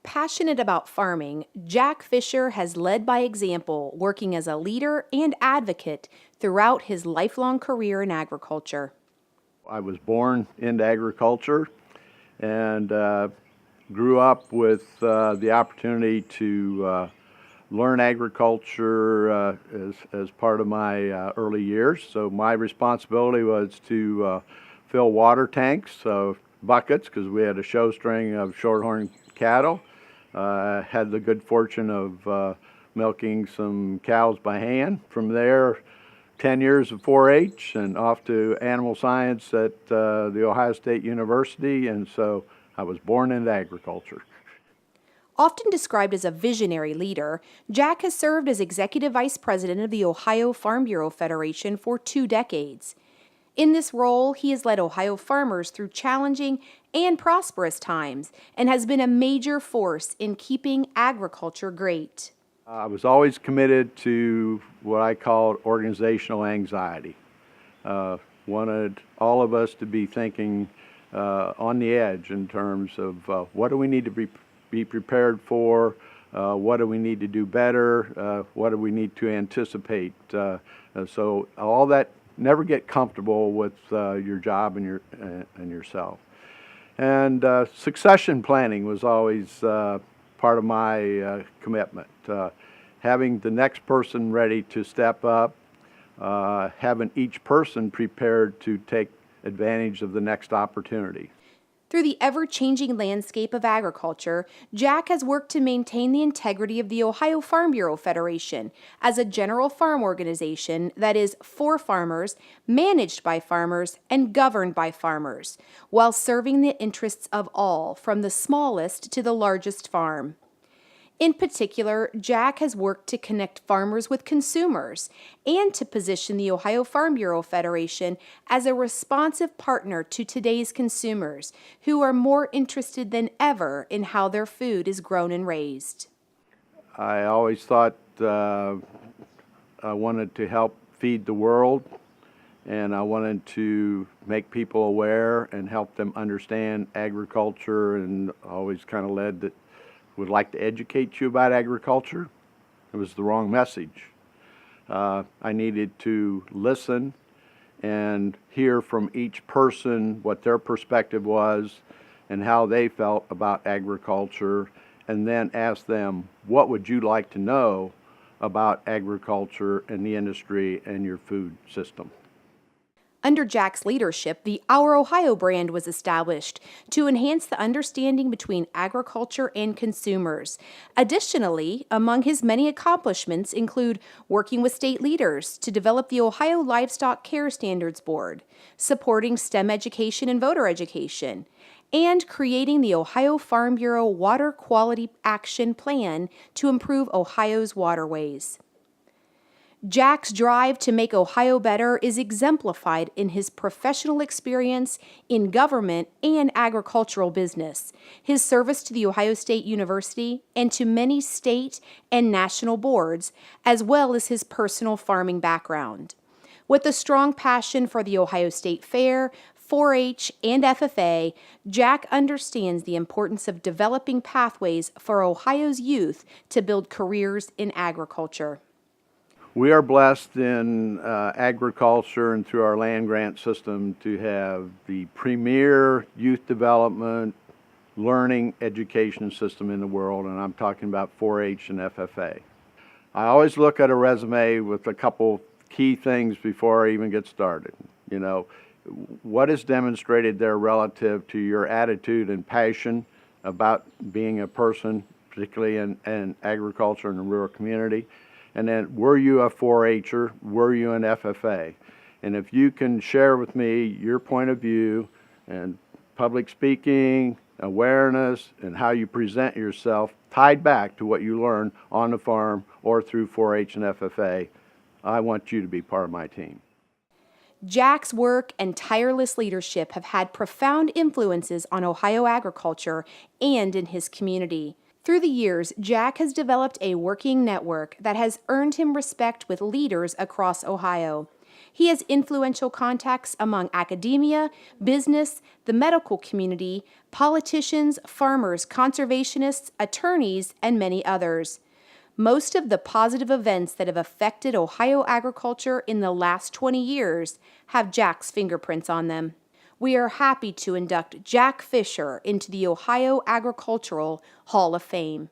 passionate about farming, Jack Fisher has led by example, working as a leader and advocate throughout his lifelong career in agriculture. I was born into agriculture and grew up with the opportunity to learn agriculture as part of my early years. So my responsibility was to fill water tanks, buckets, because we had a show string of shorthorn cattle. Had the good fortune of milking some cows by hand. From there, 10 years of 4-H and off to animal science at the Ohio State University, and so I was born into agriculture. Often described as a visionary leader, Jack has served as Executive Vice President of the Ohio Farm Bureau Federation for 2 decades. In this role, he has led Ohio farmers through challenging and prosperous times and has been a major force in keeping agriculture great. I was always committed to what I called organizational anxiety. Wanted all of us to be thinking on the edge in terms of what do we need to be prepared for, what do we need to do better, what do we need to anticipate. So all that, never get comfortable with your job and yourself. And succession planning was always part of my commitment. Having the next person ready to step up, having each person prepared to take advantage of the next opportunity. Through the ever-changing landscape of agriculture, Jack has worked to maintain the integrity of the Ohio Farm Bureau Federation as a general farm organization that is for farmers, managed by farmers, and governed by farmers, while serving the interests of all, from the smallest to the largest farm. In particular, Jack has worked to connect farmers with consumers and to position the Ohio Farm Bureau Federation as a responsive partner to today's consumers who are more interested than ever in how their food is grown and raised. I always thought I wanted to help feed the world, and I wanted to make people aware and help them understand agriculture, and always kind of led that would like to educate you about agriculture. It was the wrong message. I needed to listen and hear from each person what their perspective was and how they felt about agriculture, and then ask them, what would you like to know about agriculture and the industry and your food system? Under Jack's leadership, the Our Ohio brand was established to enhance the understanding between agriculture and consumers. Additionally, among his many accomplishments include working with state leaders to develop the Ohio Livestock Care Standards Board, supporting STEM education and voter education, and creating the Ohio Farm Bureau Water Quality Action Plan to improve Ohio's waterways. Jack's drive to make Ohio better is exemplified in his professional experience in government and agricultural business, his service to the Ohio State University and to many state and national boards, as well as his personal farming background. With a strong passion for the Ohio State Fair, 4-H, and FFA, Jack understands the importance of developing pathways for Ohio's youth to build careers in agriculture. We are blessed in agriculture and through our land grant system to have the premier youth development, learning, education system in the world, and I'm talking about 4-H and FFA. I always look at a resume with a couple key things before I even get started. You know, what is demonstrated there relative to your attitude and passion about being a person, particularly in agriculture in the rural community? And then, were you a 4-H'er? Were you an FFA? And if you can share with me your point of view and public speaking, awareness, and how you present yourself tied back to what you learned on the farm or through 4-H and FFA, I want you to be part of my team. Jack's work and tireless leadership have had profound influences on Ohio agriculture and in his community. Through the years, Jack has developed a working network that has earned him respect with leaders across Ohio. He has influential contacts among academia, business, the medical community, politicians, farmers, conservationists, attorneys, and many others. Most of the positive events that have affected Ohio agriculture in the last 20 years have Jack's fingerprints on them. We are happy to induct Jack Fisher into the Ohio Agricultural Hall of Fame.